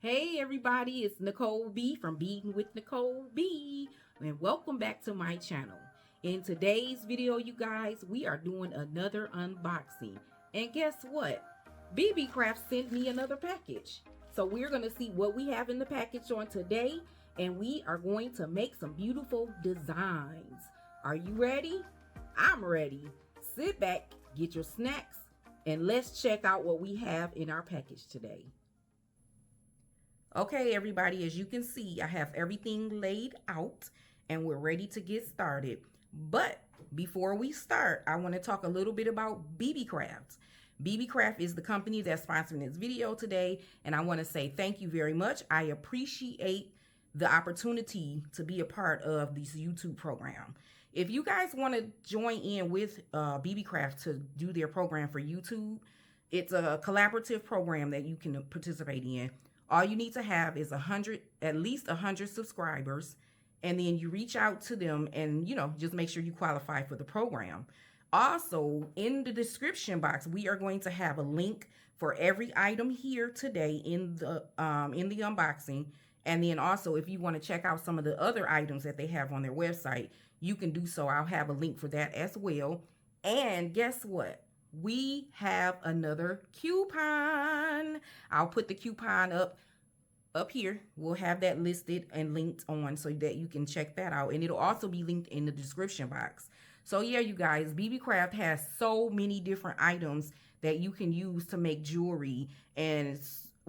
Hey everybody, it's Nicole B from Beading with Nicole B, and welcome back to my channel. In today's video, you guys, we are doing another unboxing. And guess what? BB Craft sent me another package. So we're going to see what we have in the package on today, and we are going to make some beautiful designs. Are you ready? I'm ready. Sit back, get your snacks, and let's check out what we have in our package today. Okay, everybody, as you can see, I have everything laid out and we're ready to get started. But before we start, I want to talk a little bit about BB Craft. BB Craft is the company that's sponsoring this video today, and I want to say thank you very much. I appreciate the opportunity to be a part of this YouTube program. If you guys want to join in with BB Craft to do their program for YouTube, it's a collaborative program that you can participate in. All you need to have is at least 100 subscribers, and then you reach out to them and, just make sure you qualify for the program. Also, in the description box, we are going to have a link for every item here today in the unboxing. And then also, if you want to check out some of the other items that they have on their website, you can do so. I'll have a link for that as well. And guess what? We have another coupon. I'll put the coupon up here. We'll have that listed and linked on so that you can check that out. And it'll also be linked in the description box. So yeah, you guys, BB Craft has so many different items that you can use to make jewelry. And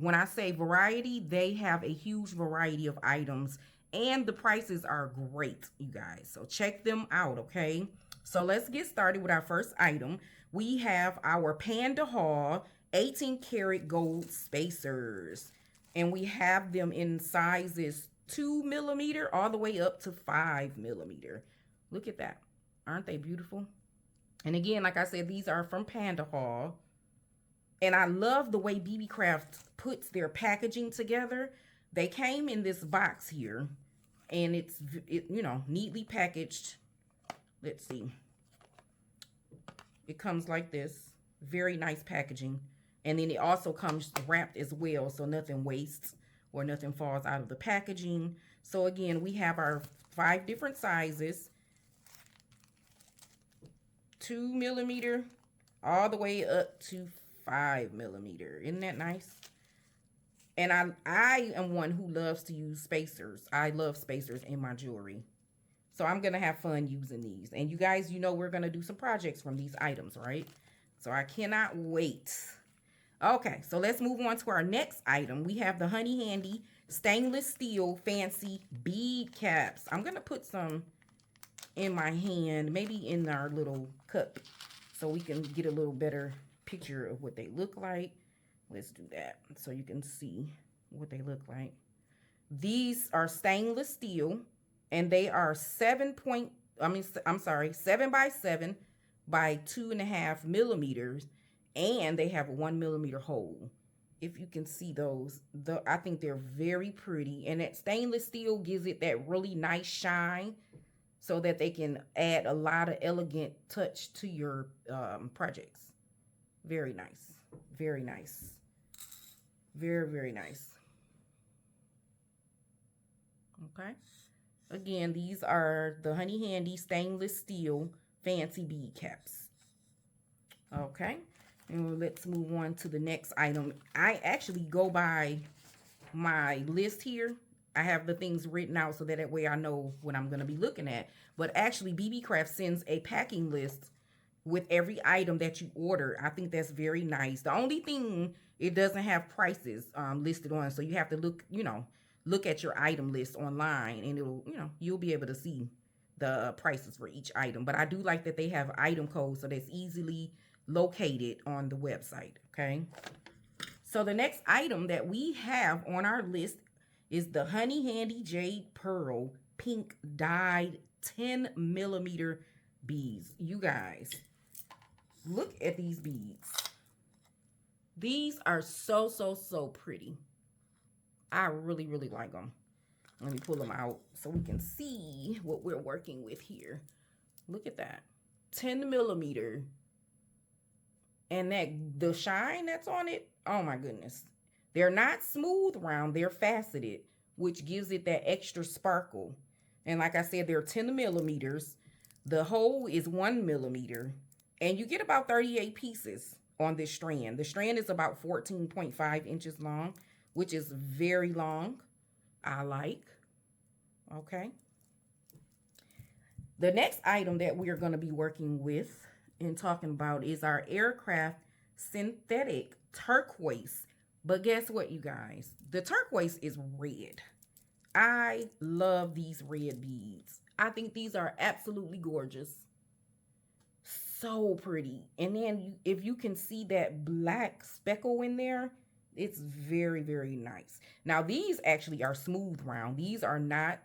when I say variety, they have a huge variety of items. And the prices are great, you guys. So check them out, okay? So let's get started with our first item. We have our Panda Hall 18 karat gold spacers. And we have them in sizes 2 millimeter all the way up to 5 millimeter. Look at that. Aren't they beautiful? And again, like I said, these are from Panda Hall. And I love the way BB Craft puts their packaging together. They came in this box here. And it's neatly packaged. Let's see. It comes like this. Very nice packaging. And then it also comes wrapped as well, so nothing wastes or nothing falls out of the packaging. So again, we have our 5 different sizes. 2 millimeter all the way up to 5 millimeter. Isn't that nice? And I am one who loves to use spacers. I love spacers in my jewelry. So I'm going to have fun using these. And you guys, we're going to do some projects from these items, right? So I cannot wait. Okay, so let's move on to our next item. We have the Honey Handy stainless steel fancy bead caps. I'm going to put some in my hand, maybe in our little cup, so we can get a little better picture of what they look like. Let's do that so you can see what they look like. These are stainless steel, and they are 7 by 7 by 2.5 millimeters. And they have a 1 millimeter hole. If you can see those, I think they're very pretty. And that stainless steel gives it that really nice shine so that they can add a lot of elegant touch to your projects. Very nice. Very nice. Very, very nice. Okay. Again, these are the Honey Handy stainless steel fancy bead caps. Okay. And let's move on to the next item. I actually go by my list here. I have the things written out so that way I know what I'm going to be looking at. But actually, BB Craft sends a packing list with every item that you order. I think that's very nice. The only thing, it doesn't have prices listed on. So you have to look at your item list online, and it'll, you'll be able to see the prices for each item. But I do like that they have item codes so that's easily located on the website. Okay, so the next item that we have on our list is the Honey Handy Jade Pearl pink dyed 10 millimeter beads. You guys, look at these beads. These are so pretty. I really like them. Let me pull them out so we can see what we're working with here. Look at that. 10 millimeter. And the shine that's on it, oh my goodness. They're not smooth round, they're faceted, which gives it that extra sparkle. And like I said, they're 10 millimeters. The hole is 1 millimeter. And you get about 38 pieces on this strand. The strand is about 14.5 inches long, which is very long. I like. Okay. The next item that we are going to be working with and talking about is our Aircraft synthetic turquoise. But guess what, you guys? The turquoise is red. I love these red beads. I think these are absolutely gorgeous. So pretty. And then if you can see that black speckle in there, it's very, very nice. Now, these actually are smooth round. These are not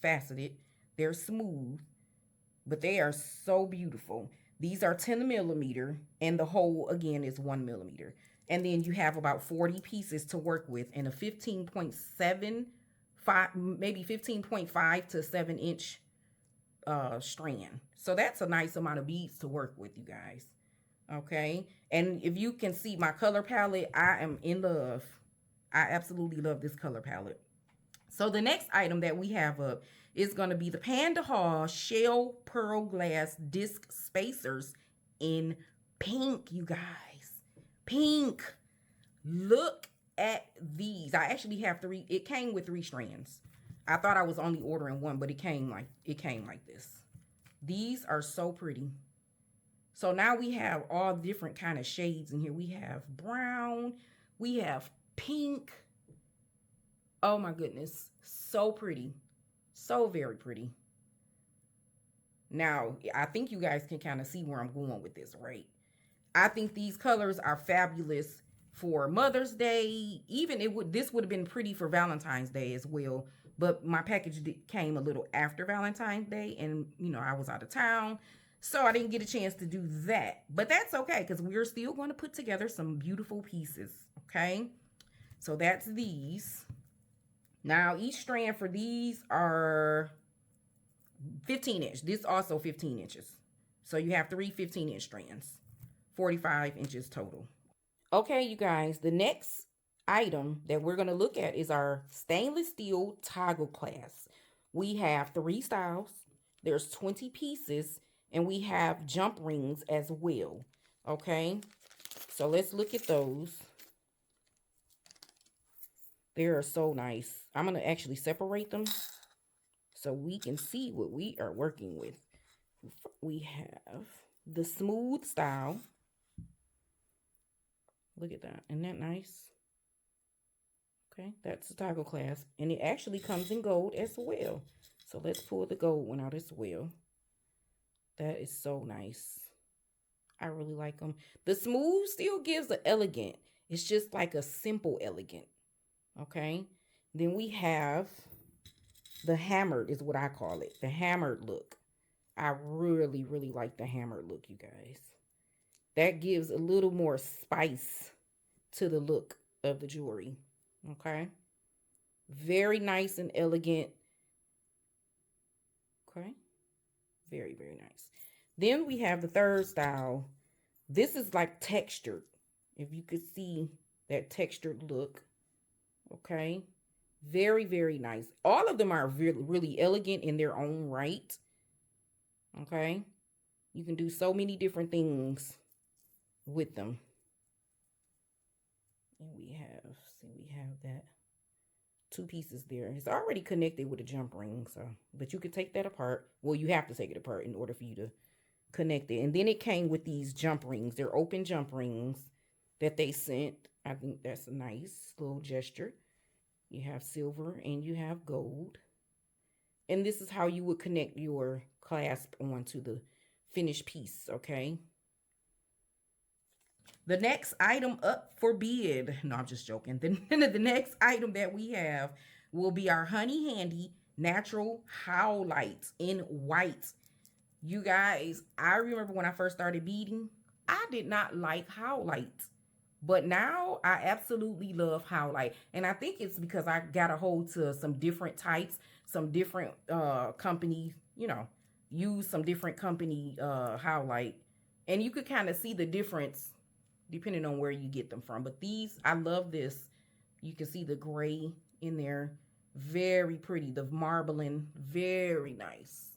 faceted. They're smooth, but they are so beautiful. These are 10 millimeter, and the hole, again, is 1 millimeter. And then you have about 40 pieces to work with in a 15.75, maybe 15.5 to 7 inch strand. So that's a nice amount of beads to work with, you guys. Okay. And if you can see my color palette, I am in love. I absolutely love this color palette. So the next item that we have up is going to be the Panda Hall Shell Pearl Glass Disc Spacers in pink, you guys. Pink. Look at these. I actually have 3. It came with 3 strands. I thought I was only ordering 1, but it came like this. These are so pretty. So now we have all different kind of shades in here. We have brown, we have pink. Oh my goodness, so pretty. So very pretty. Now, I think you guys can kind of see where I'm going with this, right? I think these colors are fabulous for Mother's Day. Even this would have been pretty for Valentine's Day as well. But my package came a little after Valentine's Day, and I was out of town, so I didn't get a chance to do that. But that's okay, because we're still going to put together some beautiful pieces. Okay, so that's these. Now each strand for these are 15 inch. This also 15 inches. So you have 3 15-inch strands, 45 inches total. Okay, you guys, the next item that we're going to look at is our stainless steel toggle clasp. We have 3 styles. There's 20 pieces, and we have jump rings as well. Okay, so let's look at those. They are so nice. I'm going to actually separate them so we can see what we are working with. We have the smooth style. Look at that. Isn't that nice? Okay, that's the toggle clasp. And it actually comes in gold as well. So let's pull the gold one out as well. That is so nice. I really like them. The smooth still gives the elegant. It's just like a simple elegant. Okay. Then we have the hammered is what I call it. The hammered look. I really, really like the hammered look, you guys. That gives a little more spice to the look of the jewelry. Okay. Very nice and elegant. Okay. Very, very nice. Then we have the third style. This is like textured. If you could see that textured look. Okay. Very, very nice. All of them are really, really elegant in their own right. Okay. You can do so many different things with them. And we have that 2 pieces there. It's already connected with a jump ring, so but you could take that apart. Well, you have to take it apart in order for you to connect it. And then it came with these jump rings. They're open jump rings that they sent. I think that's a nice little gesture. You have silver and you have gold. And this is how you would connect your clasp onto the finished piece, okay? The next item up for bid, no, I'm just joking. The next item that we have will be our Honey Handy Natural Howlite in white. You guys, I remember when I first started beading, I did not like Howlite. But now I absolutely love Howlite. And I think it's because I got a hold to some different types, some different companies, use some different company Howlite. And you could kind of see the difference depending on where you get them from. But these, I love this. You can see the gray in there. Very pretty. The marbling, very nice.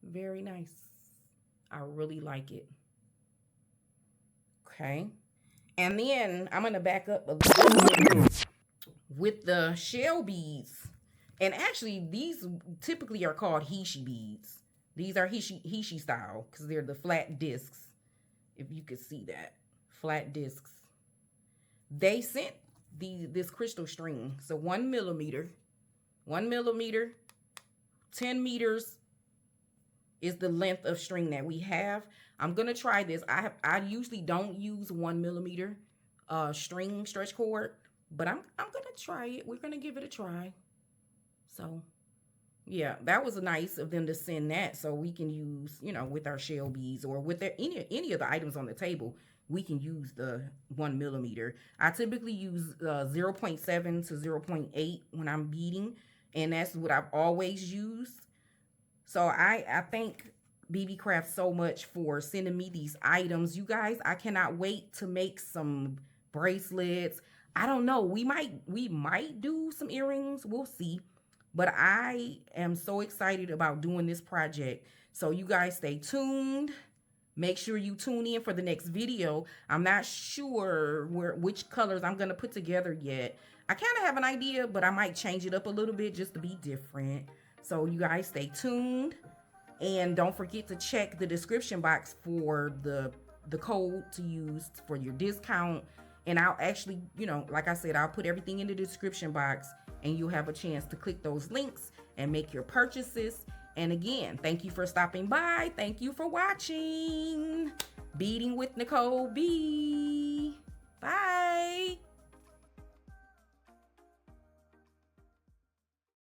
Very nice. I really like it. Okay. And then I'm going to back up a little bit with the shell beads. And actually, these typically are called Hishi beads. These are Hishi style because they're the flat discs. If you could see that. Flat discs. They sent this crystal string. So 1 millimeter, 1 millimeter, 10 meters is the length of string that we have. I'm gonna try this. I usually don't use 1 millimeter string stretch cord, but I'm gonna try it. We're gonna give it a try. So yeah, that was nice of them to send that, so we can use, you know, with our shell beads or with any of the items on the table. We can use the 1 millimeter. I typically use 0.7 to 0.8 when I'm beading, and that's what I've always used. So I thank BB Craft so much for sending me these items. You guys, I cannot wait to make some bracelets. I don't know. We might do some earrings. We'll see. But I am so excited about doing this project. So you guys stay tuned. Make sure you tune in for the next video. I'm not sure which colors I'm going to put together yet. I kind of have an idea, but I might change it up a little bit just to be different. So you guys stay tuned. And don't forget to check the description box for the code to use for your discount. And I'll actually, you know, like I said, I'll put everything in the description box and you'll have a chance to click those links and make your purchases. And again, thank you for stopping by. Thank you for watching Beading with Nicole B.